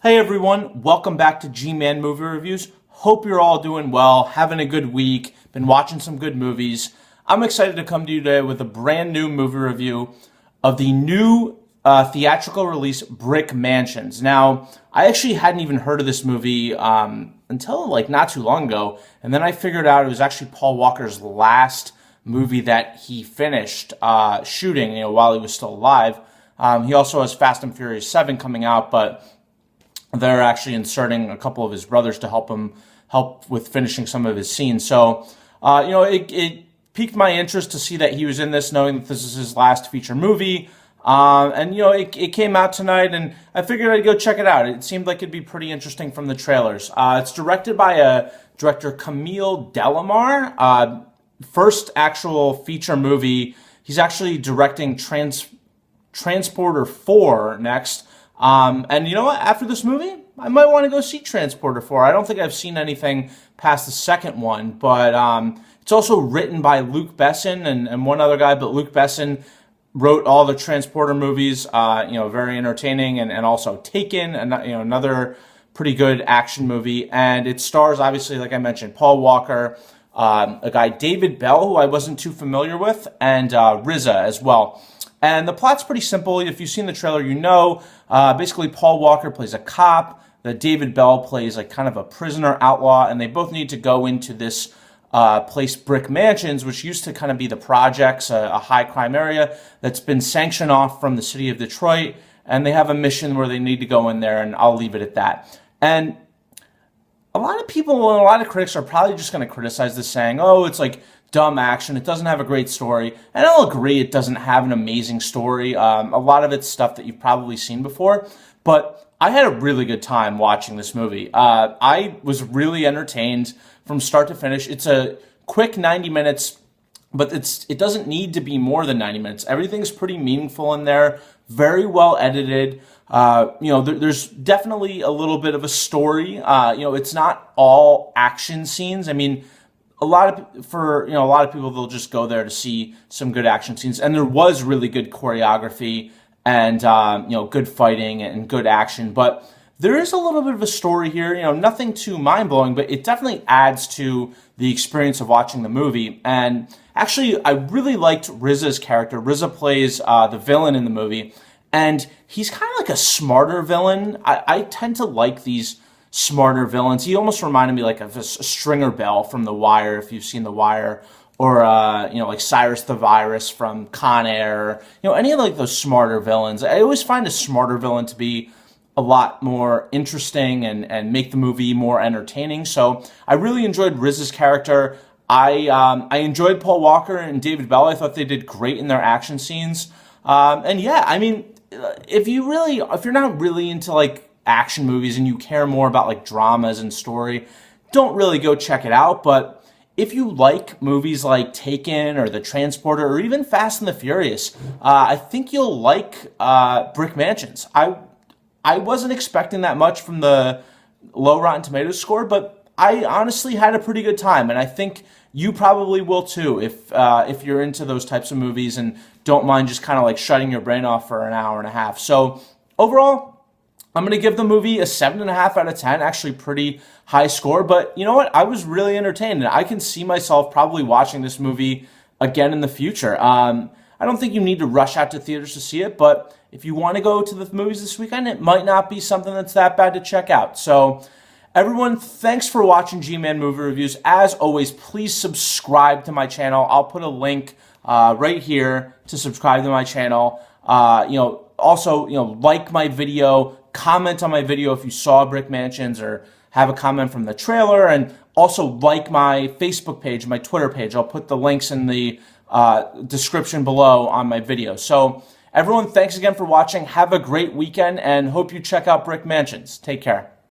Hey everyone, welcome back to G-Man Movie Reviews. Hope you're all doing well, having a good week, been watching some good movies. I'm excited to come to you today with a brand new movie review of the new theatrical release, Brick Mansions. Now, I actually hadn't even heard of this movie until like not too long ago, and then I figured out it was actually Paul Walker's last movie that he finished shooting, while he was still alive. He also has Fast and Furious 7 coming out, but they're actually inserting a couple of his brothers to help with finishing some of his scenes. So, it piqued my interest to see that he was in this, knowing that this is his last feature movie. It came out tonight, and I figured I'd go check it out. It seemed like it'd be pretty interesting from the trailers. It's directed by director Camille Delamarre. First actual feature movie. He's actually directing Transporter 4 next. And you know what? After this movie, I might want to go see Transporter 4. I don't think I've seen anything past the second one, but it's also written by Luc Besson and one other guy, but Luc Besson wrote all the Transporter movies, very entertaining, and also Taken, and another pretty good action movie. And it stars, obviously, like I mentioned, Paul Walker, a guy, David Belle, who I wasn't too familiar with, and RZA as well. And the plot's pretty simple. If you've seen the trailer, basically Paul Walker plays a cop, that David Belle plays like kind of a prisoner outlaw, and they both need to go into this place, Brick Mansions, which used to kind of be the projects, a high crime area that's been sanctioned off from the city of Detroit, and they have a mission where they need to go in there, and I'll leave it at that. And a lot of people and a lot of critics are probably just going to criticize this, saying, oh, it's like dumb action, it doesn't have a great story. And I'll agree it doesn't have an amazing story. A lot of it's stuff that you've probably seen before, but I had a really good time watching this movie. I was really entertained from start to finish. It's a quick 90 minutes, but it doesn't need to be more than 90 minutes. Everything's pretty meaningful in there, very well edited. There's definitely a little bit of a story. It's not all action scenes. I mean, a lot of people, they'll just go there to see some good action scenes, and there was really good choreography and good fighting and good action. But there is a little bit of a story here. Nothing too mind blowing, but it definitely adds to the experience of watching the movie. And actually, I really liked RZA's character. RZA plays the villain in the movie, and he's kind of like a smarter villain. I tend to like these smarter villains. He almost reminded me like of a Stringer Bell from The Wire, if you've seen The Wire, or like Cyrus the Virus from Con Air. Any of like those smarter villains. I always find a smarter villain to be a lot more interesting and make the movie more entertaining. So I really enjoyed RZA's character. I enjoyed Paul Walker and David Belle. I thought they did great in their action scenes. If you're not really into like action movies and you care more about like dramas and story, don't really go check it out. But if you like movies like Taken or The Transporter or even Fast and the Furious, I think you'll like Brick Mansions. I wasn't expecting that much from the low Rotten Tomatoes score, but I honestly had a pretty good time, and I think you probably will too if you're into those types of movies and don't mind just kind of like shutting your brain off for an hour and a half. So overall, I'm going to give the movie a 7.5 out of 10, actually pretty high score. But you know what? I was really entertained, and I can see myself probably watching this movie again in the future. I don't think you need to rush out to theaters to see it, but if you want to go to the movies this weekend, it might not be something that's that bad to check out. So everyone, thanks for watching G-Man Movie Reviews. As always, please subscribe to my channel. I'll put a link right here to subscribe to my channel. Also, like my video, comment on my video if you saw Brick Mansions or have a comment from the trailer, and also like my Facebook page, my Twitter page. I'll put the links in the description below on my video. So everyone, thanks again for watching. Have a great weekend, and hope you check out Brick Mansions. Take care.